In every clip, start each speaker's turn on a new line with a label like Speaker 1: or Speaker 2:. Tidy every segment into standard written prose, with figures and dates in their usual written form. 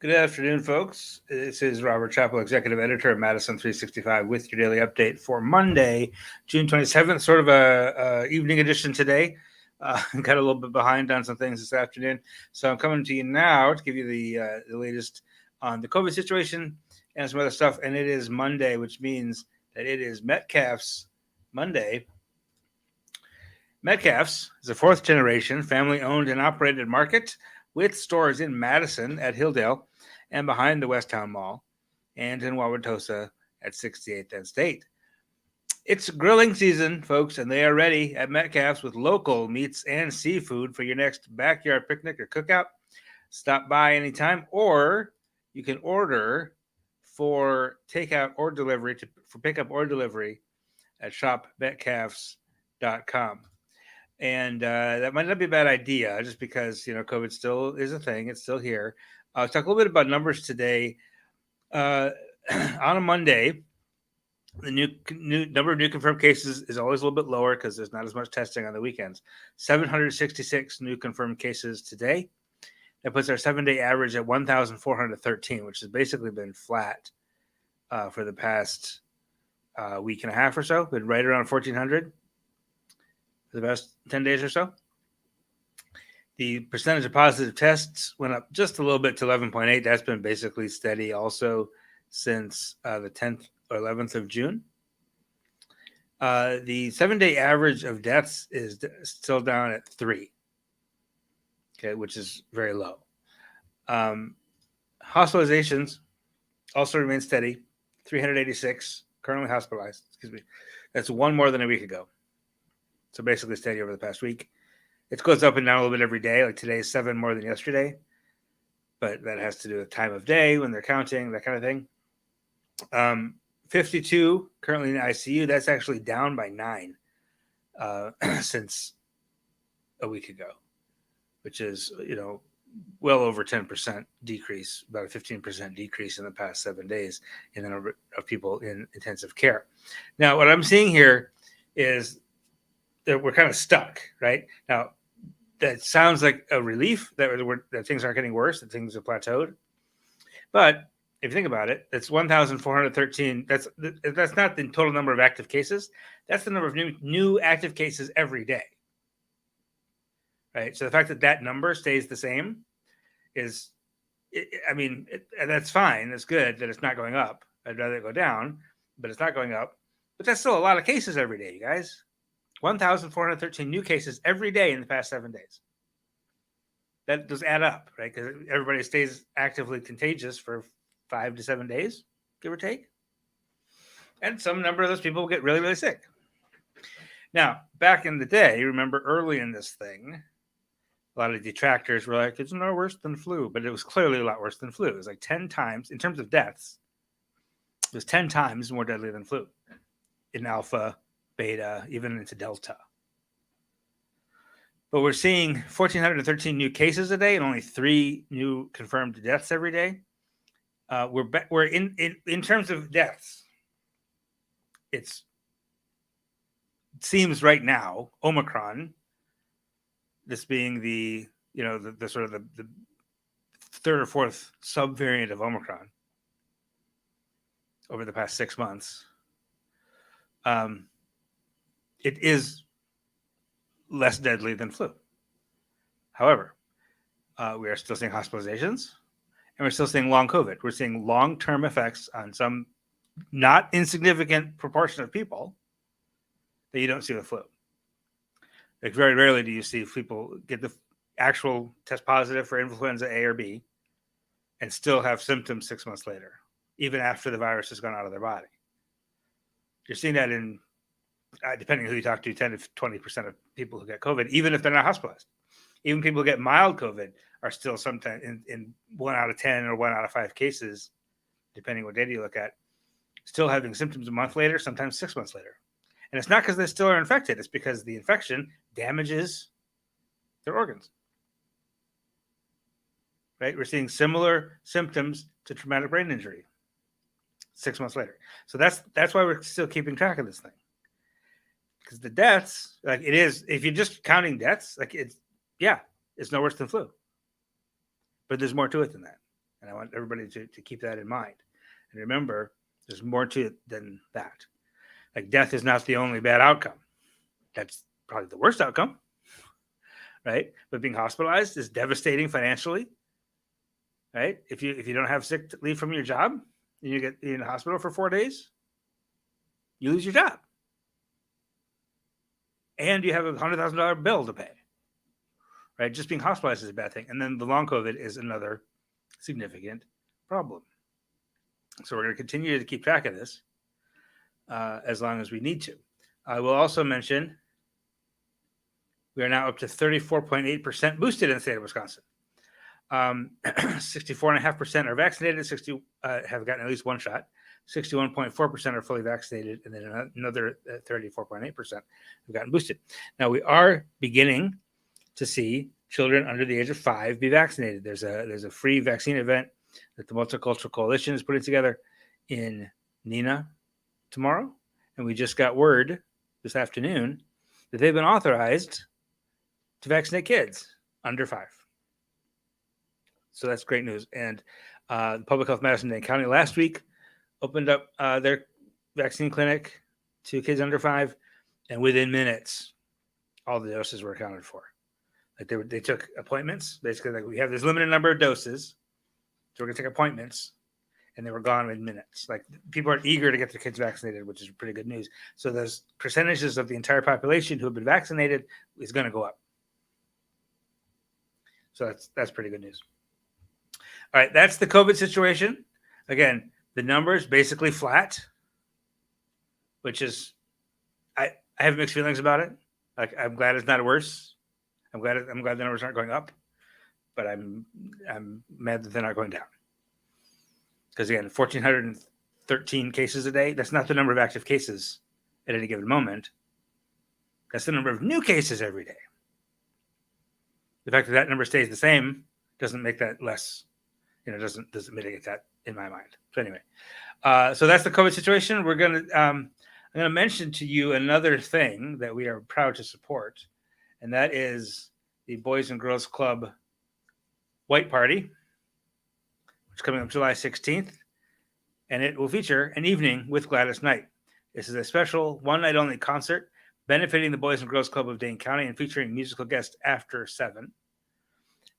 Speaker 1: Good afternoon, folks. This is Robert Chappell, Executive Editor of Madison365 with your daily update for Monday, June 27th, sort of a evening edition today. Got a little bit behind on some things this afternoon. So I'm coming to you now to give you the latest on the COVID situation and some other stuff. And it is Monday, which means that it is Metcalf's Monday. Metcalf's is a fourth generation family owned and operated market with stores in Madison at Hilldale and behind the Westtown Mall and in Wauwatosa at 68th and State. It's grilling season, folks, and they are ready at Metcalf's with local meats and seafood for your next backyard picnic or cookout. Stop by anytime, or you can order for takeout or delivery, for pickup or delivery at shopmetcalfs.com. And that might not be a bad idea, just because COVID still is a thing; it's still here. I'll talk a little bit about numbers today. On a Monday, the new number of new confirmed cases is always a little bit lower because there's not as much testing on the weekends. 766 new confirmed cases today. That puts our 7-day average at 1,413, which has basically been flat for the past week and a half or so. Been right around 1,400 for the past 10 days or so. The percentage of positive tests went up just a little bit to 11.8. That's been basically steady also since the 10th or 11th of June. The 7-day average of deaths is still down at 3, okay, which is very low. Hospitalizations also remain steady, 386 currently hospitalized. Excuse me. That's one more than a week ago. So basically steady over the past week. It goes up and down a little bit every day. Like today is 7 more than yesterday. But that has to do with time of day when they're counting, that kind of thing. 52 currently in ICU. That's actually down by 9 since a week ago, which is, well over 10% decrease, about a 15% decrease in the past 7 days in the number of people in intensive care. Now, what I'm seeing here is that we're kind of stuck right now. That sounds like a relief that things aren't getting worse, that things have plateaued. But if you think about it, it's 1,413. That's not the total number of active cases. That's the number of new active cases every day. Right. So the fact that number stays the same is, that's fine. That's good that it's not going up. I'd rather it go down, but it's not going up. But that's still a lot of cases every day, you guys. 1,413 new cases every day in the past 7 days. That does add up, right? Because everybody stays actively contagious for 5 to 7 days, give or take. And some number of those people get really, really sick. Now, back in the day, remember early in this thing, a lot of detractors were like, it's no worse than flu. But it was clearly a lot worse than flu. It was like 10 times, in terms of deaths, it was 10 times more deadly than flu in alpha, beta, even into delta. But we're seeing 1,413 new cases a day and only 3 new confirmed deaths every day. We're in terms of deaths. It seems right now Omicron, this being the sort of the third or fourth subvariant of Omicron over the past 6 months. It is less deadly than flu. However, we are still seeing hospitalizations, and we're still seeing long COVID. We're seeing long-term effects on some not insignificant proportion of people that you don't see with flu. Like very rarely do you see people get the actual test positive for influenza A or B and still have symptoms 6 months later, even after the virus has gone out of their body. You're seeing that in depending on who you talk to, 10 to 20% of people who get COVID, even if they're not hospitalized. Even people who get mild COVID are still sometimes in 1 out of 10 or 1 out of 5 cases, depending what data you look at, still having symptoms a month later, sometimes 6 months later. And it's not because they still are infected. It's because the infection damages their organs. Right? We're seeing similar symptoms to traumatic brain injury 6 months later. So that's why we're still keeping track of this thing. Because the deaths, like it is, if you're just counting deaths, like it's no worse than flu. But there's more to it than that. And I want everybody to keep that in mind. And remember, there's more to it than that. Like, death is not the only bad outcome. That's probably the worst outcome, right? But being hospitalized is devastating financially, right? If you don't have sick leave from your job and you get in the hospital for 4 days, you lose your job. And you have a $100,000 bill to pay, right? Just being hospitalized is a bad thing. And then the long COVID is another significant problem. So we're going to continue to keep track of this as long as we need to. I will also mention we are now up to 34.8% boosted in the state of Wisconsin. 64.5% are vaccinated, 60 have gotten at least one shot. 61.4% are fully vaccinated, and then another 34.8% have gotten boosted. Now, we are beginning to see children under the age of 5 be vaccinated. There's a free vaccine event that the Multicultural Coalition is putting together in Neenah tomorrow, and we just got word this afternoon that they've been authorized to vaccinate kids under 5. So that's great news. And the Public Health Madison County last week opened up their vaccine clinic to kids under 5, and within minutes, all the doses were accounted for. Like they took appointments. Basically, like, we have this limited number of doses, so we're gonna take appointments, and they were gone in minutes. Like, people are eager to get their kids vaccinated, which is pretty good news. So those percentages of the entire population who have been vaccinated is going to go up. So that's pretty good news. All right, that's the COVID situation. Again, the numbers basically flat, which is I have mixed feelings about it. Like, I'm glad it's not worse. I'm glad the numbers aren't going up, but I'm mad that they're not going down. Because again, 1,413 cases a day, that's not the number of active cases at any given moment. That's the number of new cases every day. The fact that number stays the same doesn't make that less, doesn't mitigate that in my mind. So anyway, so that's the COVID situation. I'm gonna mention to you another thing that we are proud to support, and that is the Boys and Girls Club White Party, which is coming up July 16th, and it will feature an evening with Gladys Knight. This is a special one-night only concert benefiting the Boys and Girls Club of Dane County and featuring musical guests after 7.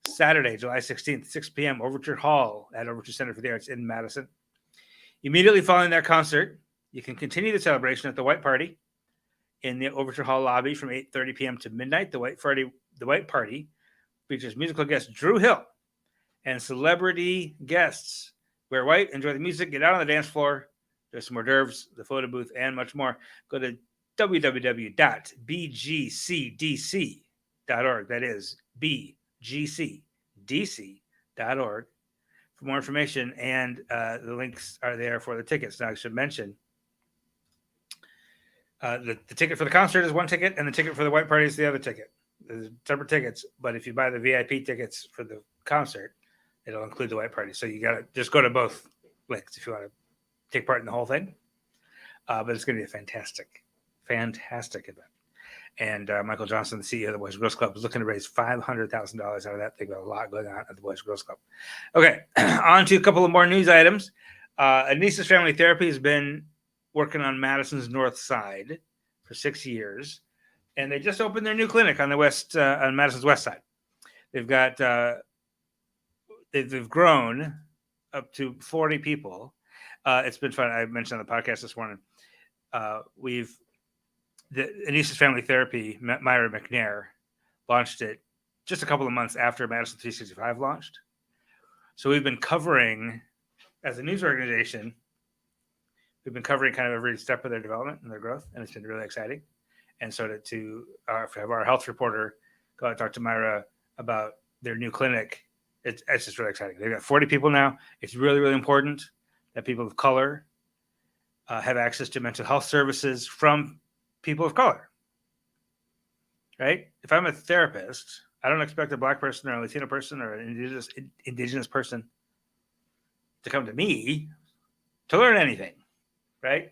Speaker 1: Saturday, July 16th, 6 p.m., Overture Hall at Overture Center for the Arts in Madison. Immediately following that concert, you can continue the celebration at the White Party in the Overture Hall lobby from 8:30 p.m. to midnight. The White Party features musical guest Drew Hill and celebrity guests. Wear white, enjoy the music, get out on the dance floor. There's some hors d'oeuvres, the photo booth, and much more. Go to www.bgcdc.org. That is bgcdc.org for more information, and the links are there for the tickets. Now, I should mention the ticket for the concert is one ticket, and the ticket for the White Party is the other ticket. There's separate tickets, but if you buy the VIP tickets for the concert, it'll include the White Party. So you got to just go to both links if you want to take part in the whole thing. But it's going to be a fantastic event. And Michael Johnson, the CEO of the Boys and Girls Club, is looking to raise $500,000 out of that. They've got a lot going on at the Boys and Girls Club. Okay, on to a couple of more news items. Anesis Family Therapy has been working on Madison's north side for 6 years, and they just opened their new clinic on on Madison's west side. They've got they've grown up to 40 people. It's been fun. I mentioned on the podcast this morning. The Anesis Family Therapy, Myra McNair, launched it just a couple of months after Madison365 launched. So we've been covering, as a news organization, we've been covering kind of every step of their development and their growth, and it's been really exciting. And so to have our health reporter go out and talk to Myra about their new clinic, it's just really exciting. They've got 40 people now. It's really, really important that people of color have access to mental health services from people of color, right? If I'm a therapist, I don't expect a Black person or a Latino person or an indigenous person to come to me to learn anything, right?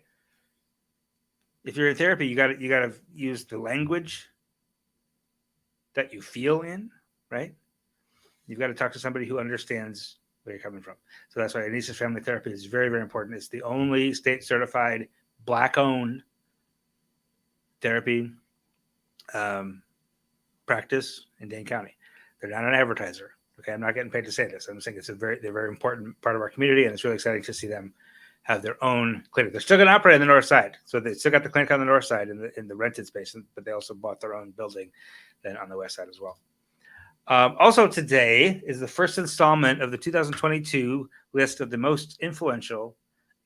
Speaker 1: If you're in therapy, you got to use the language that you feel in, right? You've got to talk to somebody who understands where you're coming from. So that's why Anesis Family Therapy is very, very important. It's the only state-certified, Black-owned therapy practice in Dane County. They're not an advertiser. Okay, I'm not getting paid to say this. I'm saying they're a very important part of our community, and it's really exciting to see them have their own clinic. They're still going to operate on the north side, so they still got the clinic on the north side in the rented space, but they also bought their own building then on the west side as well. Also today is the first installment of the 2022 list of the most influential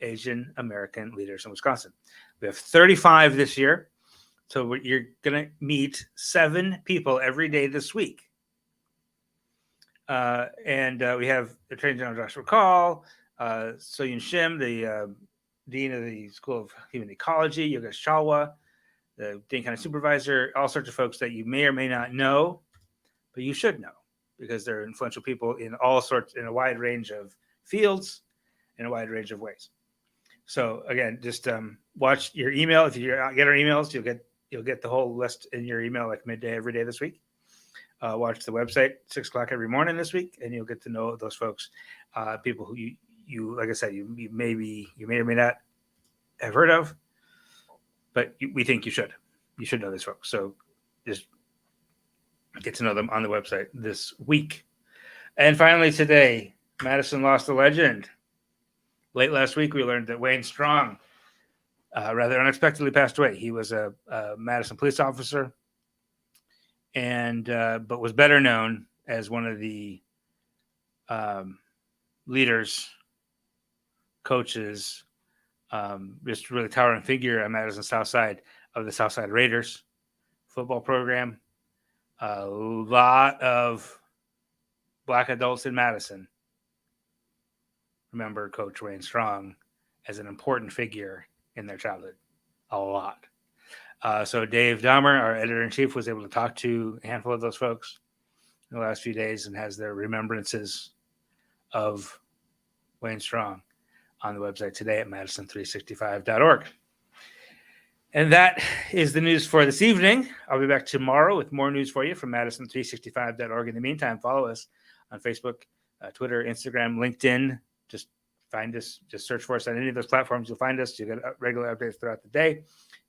Speaker 1: Asian American leaders in Wisconsin. We have 35 this year, so you're going to meet 7 people every day this week. And we have Attorney General Joshua Call, So-Yun Shim, the Dean of the School of Human Ecology, Yogesh Chalwa, the Dane County Supervisor, all sorts of folks that you may or may not know, but you should know because they're influential people in a wide range of fields, in a wide range of ways. So again, just watch your email. If you get our emails, you'll get the whole list in your email like midday every day this week. Watch the website 6 o'clock every morning this week, and you'll get to know those folks, people who you like I said, you may or may not have heard of, but we think you should know these folks. So just get to know them on the website this week. And finally today, Madison lost a legend. Late last week, we learned that Wayne Strong rather unexpectedly passed away. He was a Madison police officer, and but was better known as one of the leaders, coaches, just really towering figure on Madison's South Side of the Southside Raiders football program. A lot of Black adults in Madison remember Coach Wayne Strong as an important figure in their childhood. A lot. So Dave Dahmer, our editor-in-chief, was able to talk to a handful of those folks in the last few days and has their remembrances of Wayne Strong on the website today at Madison365.org. And that is the news for this evening. I'll be back tomorrow with more news for you from Madison365.org. In the meantime, follow us on Facebook, Twitter, Instagram, LinkedIn. Just find us. Just search for us on any of those platforms. You'll find us. You'll get regular updates throughout the day.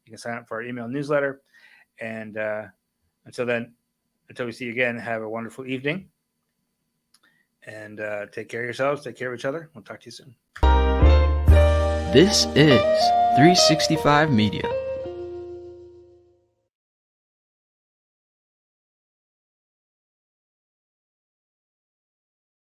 Speaker 1: You can sign up for our email newsletter. And until we see you again, have a wonderful evening. And take care of yourselves. Take care of each other. We'll talk to you soon.
Speaker 2: This is 365 Media.